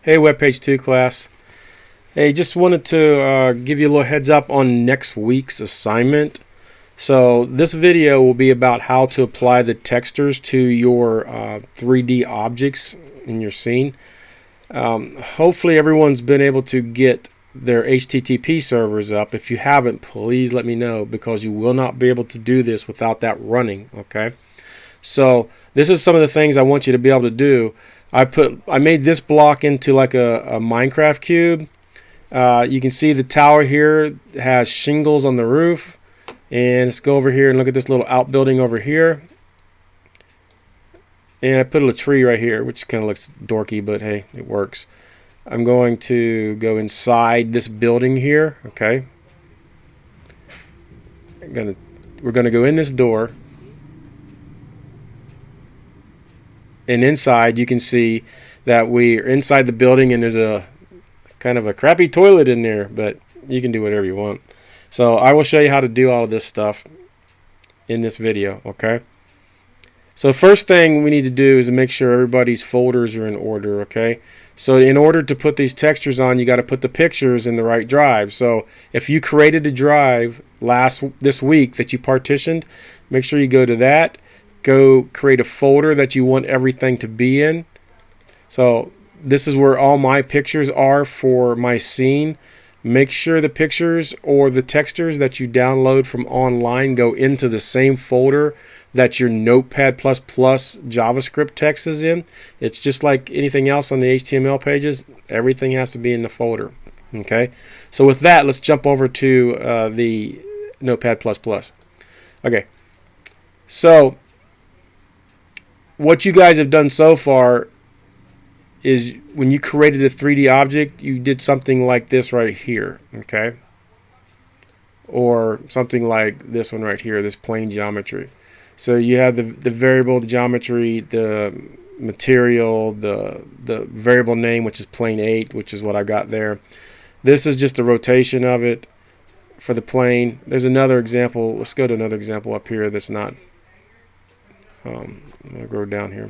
Hey, Webpage 2 class. Hey, just wanted to give you a little heads up on next week's assignment. So this video will be about how to apply the textures to your 3D objects in your scene. Hopefully everyone's been able to get their HTTP servers up. If you haven't, please let me know, because you will not be able to do this without that running. Okay, so this is some of the things I want you to be able to do. I made this block into like a Minecraft cube. You can see the tower here has shingles on the roof. And let's go over here and look at this little outbuilding over here. And I put a tree right here, which kind of looks dorky, but hey, it works. I'm going to go inside this building here. Okay. We're gonna go in this door. And inside you can see that we're inside the building, and there's a kind of a crappy toilet in there, but you can do whatever you want. So I will show you how to do all of this stuff in this video. Okay, so first thing we need to do is make sure everybody's folders are in order. Okay, so in order to put these textures on, you got to put the pictures in the right drive. So if you created a drive this week that you partitioned, make sure you go to that. Go create a folder that you want everything to be in. So this is where all my pictures are for my scene. Make sure the pictures or the textures that you download from online go into the same folder that your Notepad++ JavaScript text is in. It's just like anything else on the HTML pages. Everything has to be in the folder. Okay, so with that, let's jump over to the Notepad++. Okay, so what you guys have done so far is when you created a 3D object, you did something like this right here, okay? Or something like this one right here, this plane geometry. So you have the variable, the geometry, the material, the variable name, which is plane 8, which is what I got there. This is just a rotation of it for the plane. There's another example. Let's go to another example up here that's not... I'm going to go down here.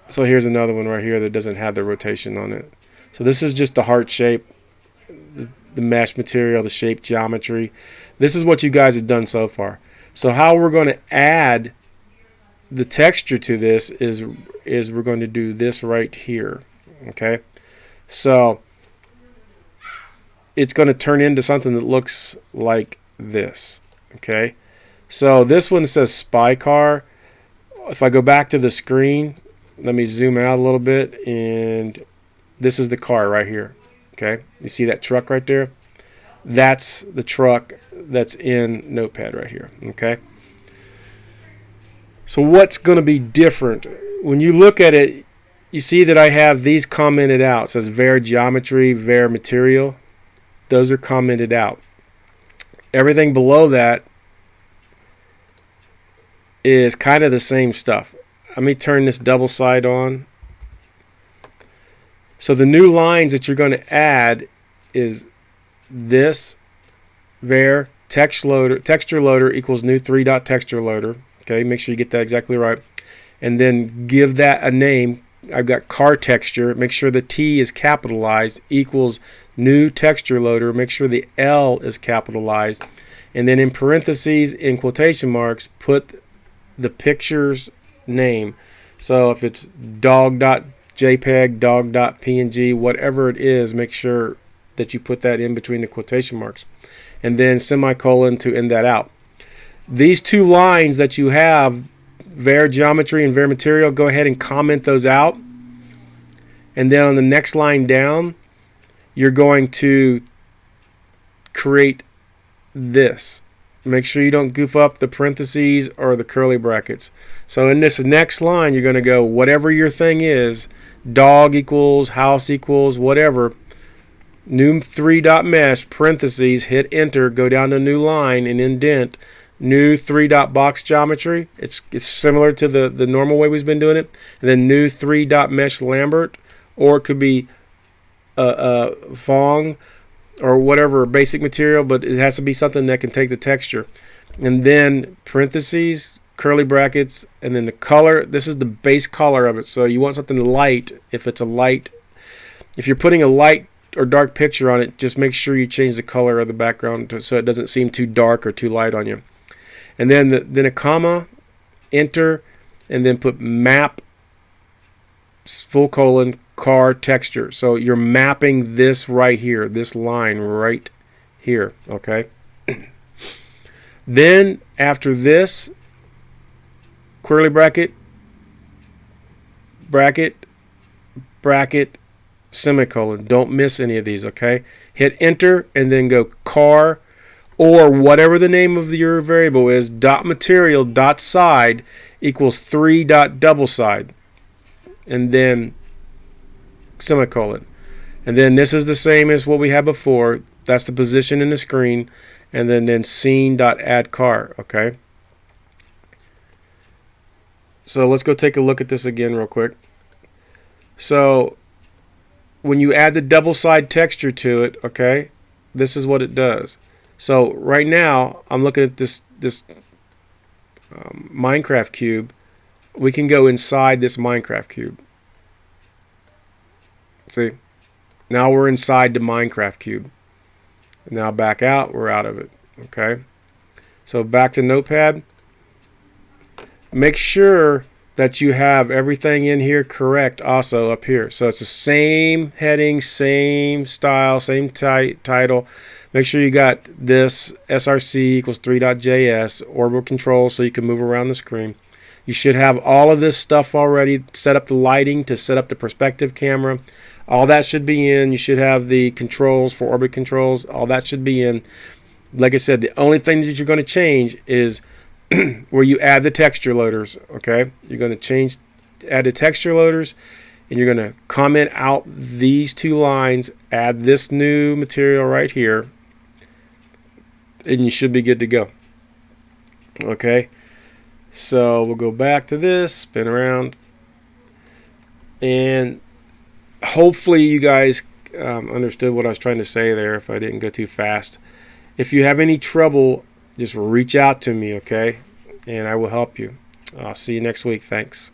So here's another one right here that doesn't have the rotation on it. So this is just the heart shape, the mesh material, the shape geometry. This is what you guys have done so far. So how we're going to add the texture to this is we're going to do this right here. Okay, so it's going to turn into something that looks like this. Okay, so this one says spy car. If I go back to the screen, let me zoom out a little bit, and this is the car right here. Okay, you see that truck right there? That's the truck that's in Notepad right here. Okay, so what's going to be different when you look at it? You see that I have these commented out. It says var geometry, var material. Those are commented out. Everything below that is kind of the same stuff. Let me turn this double side on. So the new lines that you're going to add is this var texture loader equals new 3.texture loader. Okay, make sure you get that exactly right. And then give that a name. I've got car texture. Make sure the T is capitalized, equals new texture loader. Make sure the L is capitalized. And then in parentheses, in quotation marks, put the picture's name. So if it's dog.jpg, dog.png, whatever it is, make sure that you put that in between the quotation marks, and then semicolon to end that out. These two lines that you have, var geometry and var material, go ahead and comment those out. And then on the next line down, you're going to create this. Make sure you don't goof up the parentheses or the curly brackets. So in this next line, you're going to go whatever your thing is, dog equals, house equals, whatever, new 3.mesh, parentheses, hit enter, go down the new line and indent, new 3.box geometry. It's similar to the normal way we've been doing it. And then new 3.mesh Lambert, or it could be Fong, or whatever basic material, but it has to be something that can take the texture. And then parentheses, curly brackets, and then the color. This is the base color of it. So you want something light. If you're putting a light or dark picture on it, just make sure you change the color of the background so it doesn't seem too dark or too light on you. And then a comma, enter, and then put map full colon car texture. So you're mapping this right here, this line right here, okay? Then after this, curly bracket, bracket, bracket, semicolon. Don't miss any of these, okay? Hit enter and then go car, or whatever the name of your variable is, dot material dot side equals 3 dot double side, and then semicolon. And then this is the same as what we had before. That's the position in the screen, and then scene dot add car, okay? So let's go take a look at this again real quick. So when you add the double side texture to it, okay, this is what it does. So right now I'm looking at this Minecraft cube. We can go inside this Minecraft cube. See, now we're inside the Minecraft cube. Now back out, we're out of it. Okay, so back to Notepad. Make sure that you have everything in here correct also up here. So it's the same heading, same style, same title. Make sure you got this src equals 3.js, orbital control, so you can move around the screen. You should have all of this stuff already. Set up the lighting to set up the perspective camera. All that should be in. You should have the controls for orbit controls. All that should be in. Like I said, the only thing that you're going to change is where you add the texture loaders. Okay, you're going to add the texture loaders, and you're going to comment out these two lines, add this new material right here, and you should be good to go. Okay, so we'll go back to this, spin around, and hopefully you guys understood what I was trying to say there if I didn't go too fast. If you have any trouble, just reach out to me, okay? And I will help you. I'll see you next week. Thanks.